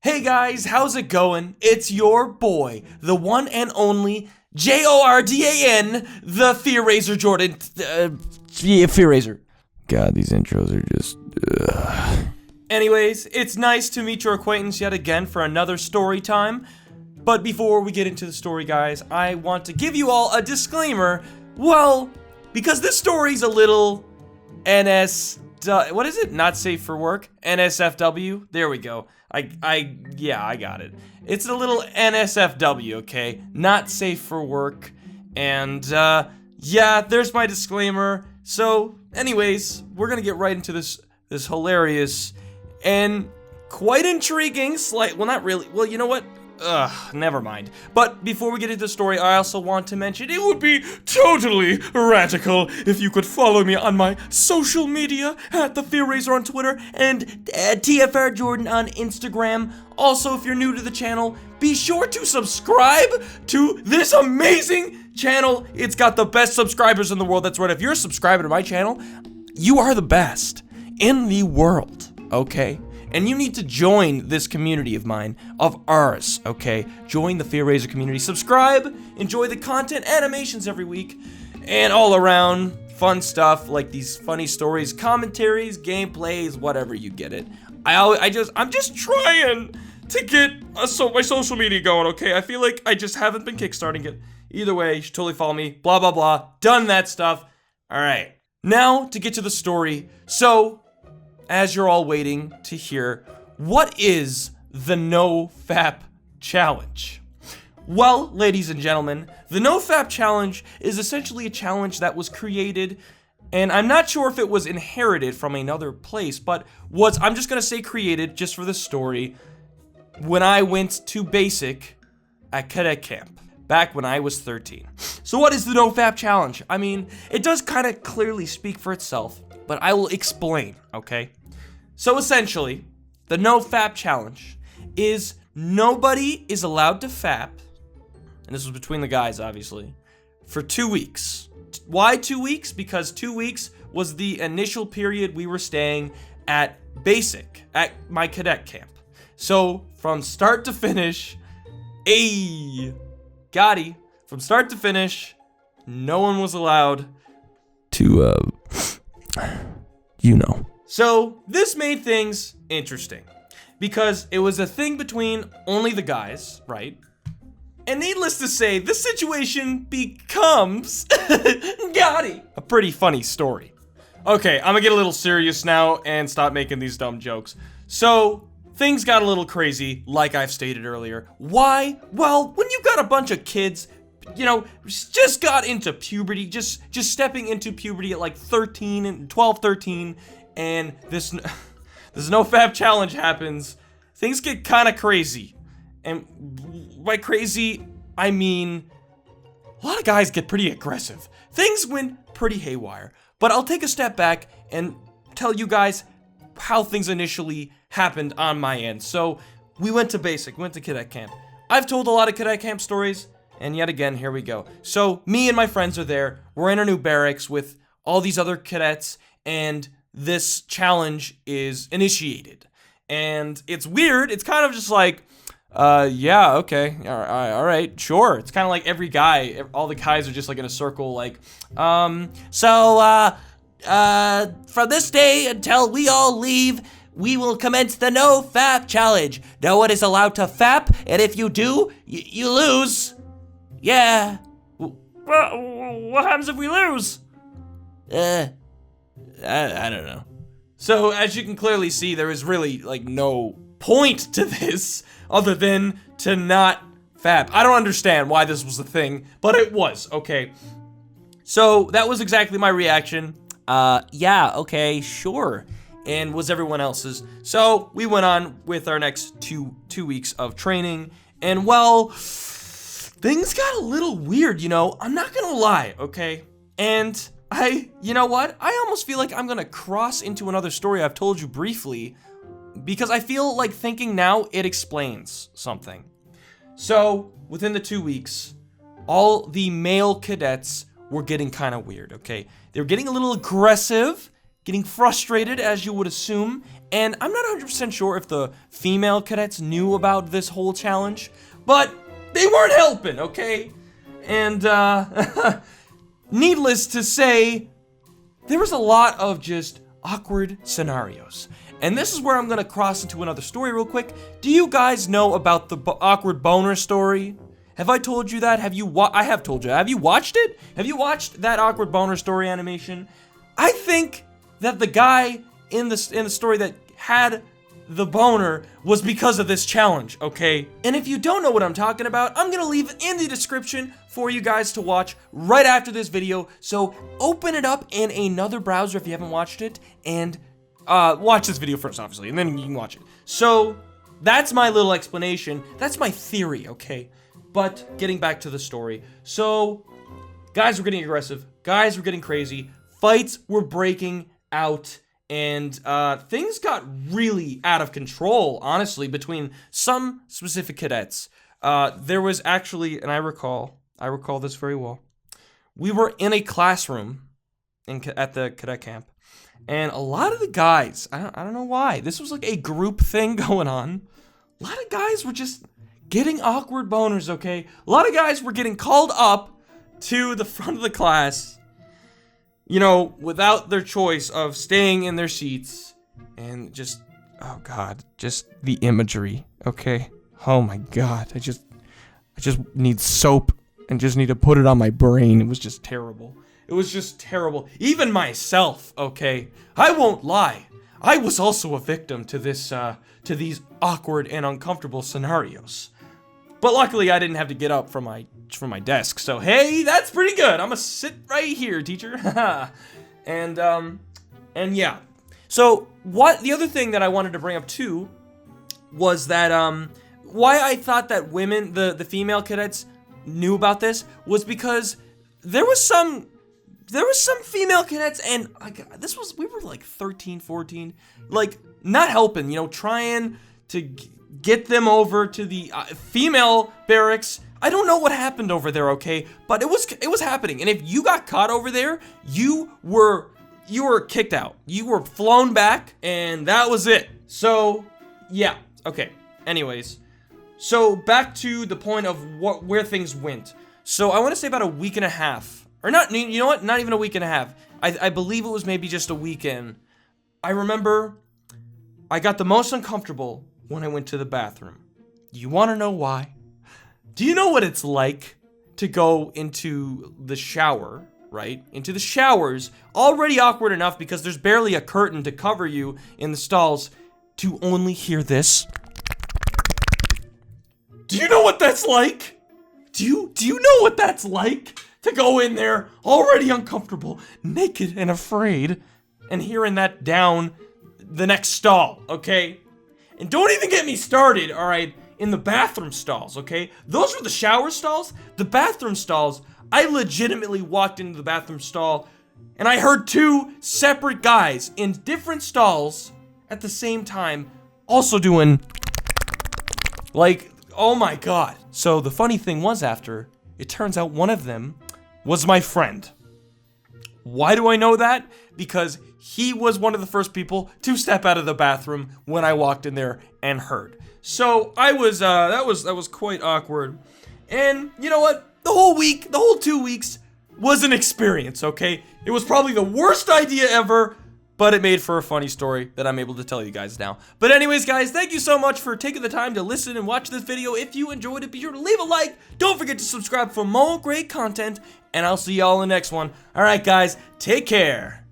Hey guys, how's it going? It's your boy, the one and only Jordan, the TheFearRaiser Jordan. TheFearRaiser. God, these intros are just. Anyways, it's nice to meet your acquaintance yet again for another story time. But before we get into the story, guys, I want to give you all a disclaimer. Well, because this story's a little what is it? Not safe for work? NSFW? There we go. I got it. It's a little NSFW, okay? Not safe for work. And, yeah, there's my disclaimer. So, anyways, we're gonna get right into this hilarious and quite intriguing, well, not really. Well, you know what? Never mind. But before we get into the story, I also want to mention it would be totally radical if you could follow me on my social media at TheFearRaiser on Twitter and TFRJordan on Instagram. Also, if you're new to the channel, be sure to subscribe to this amazing channel. It's got the best subscribers in the world. That's right. If you're a subscriber to my channel, you are the best in the world, okay? And you need to join this community of mine, of ours, okay? Join the TheFearRaiser community. Subscribe, enjoy the content, animations every week, and all around fun stuff like these funny stories, commentaries, gameplays, whatever, you get it. I'm just trying to get my social media going, okay? I feel like I just haven't been kickstarting it. Either way, you should totally follow me, blah, blah, blah. Done that stuff. All right. Now, to get to the story. So, as you're all waiting to hear, what is the NoFap Challenge? Well, ladies and gentlemen, the NoFap Challenge is essentially a challenge that was created, and I'm not sure if it was inherited from another place, but I'm just gonna say created, just for the story, when I went to basic at Cadet camp, back when I was 13. So what is the NoFap Challenge? I mean, it does kind of clearly speak for itself, but I will explain, okay? So essentially, the NoFap Challenge is nobody is allowed to fap, and this was between the guys, obviously, for 2 weeks. Why 2 weeks? Because 2 weeks was the initial period we were staying at basic, at my cadet camp. So, from start to finish, from start to finish, no one was allowed to, So, this made things interesting, because it was a thing between only the guys, right? And needless to say, this situation becomes, a pretty funny story. Okay, I'm gonna get a little serious now and stop making these dumb jokes. So, things got a little crazy, like I've stated earlier. Why? Well, when you got a bunch of kids, just got into puberty, just stepping into puberty at like 12, 13, and this NoFap Challenge happens, things get kind of crazy. And by crazy, I mean a lot of guys get pretty aggressive. Things went pretty haywire. But I'll take a step back and tell you guys how things initially happened on my end. So we went to cadet camp. I've told a lot of cadet camp stories, and yet again, here we go. So me and my friends are there. We're in our new barracks with all these other cadets, and this challenge is initiated. And it's weird. It's kind of just like, yeah, okay, all right, sure. It's kind of like all the guys are just like in a circle, like, from this day until we all leave, we will commence the NoFap Challenge. No one is allowed to fap, and if you do, you lose. Yeah. What happens if we lose? I don't know. So, as you can clearly see, there is really, like, no point to this other than to not fap. I don't understand why this was a thing, but it was, okay. So, that was exactly my reaction. Yeah, okay, sure. And was everyone else's. So, we went on with our next two weeks of training, and well, things got a little weird, I'm not gonna lie, okay? And you know what? I almost feel like I'm gonna cross into another story I've told you briefly, because I feel like thinking now it explains something. So, within the 2 weeks, all the male cadets were getting kind of weird, okay? They were getting a little aggressive, getting frustrated, as you would assume, And I'm not 100% sure if the female cadets knew about this whole challenge, but they weren't helping, okay? And, needless to say, there was a lot of just awkward scenarios. And this is where I'm gonna cross into another story real quick. Do you guys know about the awkward boner story? Have I told you that? I have told you. Have you watched it? Have you watched that awkward boner story animation? I think that the guy in the story that had the boner was because of this challenge, okay? And if you don't know what I'm talking about, I'm gonna leave it in the description for you guys to watch right after this video. So open it up in another browser if you haven't watched it, and watch this video first, obviously, and then you can watch it. So that's my little explanation. That's my theory, okay? But getting back to the story. So guys were getting aggressive. Guys were getting crazy. Fights were breaking out. And things got really out of control, honestly, between some specific cadets. There was actually, and I recall this very well. We were in a classroom at the cadet camp, and a lot of the guys, I don't know why, this was like a group thing going on. A lot of guys were just getting awkward boners, okay? A lot of guys were getting called up to the front of the class, you know, without their choice of staying in their seats, and just, oh God, just the imagery, okay? Oh my God, I just need soap and just need to put it on my brain. It was just terrible. It was just terrible. Even myself, okay? I won't lie. I was also a victim to this, to these awkward and uncomfortable scenarios. But luckily, I didn't have to get up from my desk. So hey, that's pretty good. I'm gonna sit right here, teacher. and yeah. So the other thing that I wanted to bring up too was that why I thought that women, the female cadets, knew about this was because there was some female cadets, and like we were like 13, 14, like not helping, you know, trying to get them over to the female barracks. I don't know what happened over there, okay? But it was happening. And if you got caught over there, you were kicked out. You were flown back, and that was it. So, yeah. Okay. Anyways, so back to the point of where things went. So I want to say about a week and a half, or not. You know what? Not even a week and a half. I believe it was maybe just a weekend. I remember I got the most uncomfortable when I went to the bathroom. You want to know why? Do you know what it's like to go into the shower, right? Into the showers, already awkward enough because there's barely a curtain to cover you in the stalls, to only hear this? Do you know what that's like? Do you know what that's like? To go in there, already uncomfortable, naked and afraid, and hearing that down the next stall, okay? And don't even get me started, alright, in the bathroom stalls, okay? Those were the shower stalls. The bathroom stalls, I legitimately walked into the bathroom stall, and I heard two separate guys in different stalls at the same time, also doing, like, oh my God. So the funny thing was, after, it turns out one of them was my friend. Why do I know that? Because he was one of the first people to step out of the bathroom when I walked in there and heard. So I was, that was quite awkward. And you know what? The whole 2 weeks was an experience, okay? It was probably the worst idea ever, but it made for a funny story that I'm able to tell you guys now. But anyways, guys, thank you so much for taking the time to listen and watch this video. If you enjoyed it, be sure to leave a like. Don't forget to subscribe for more great content, and I'll see y'all in the next one. All right, guys, take care.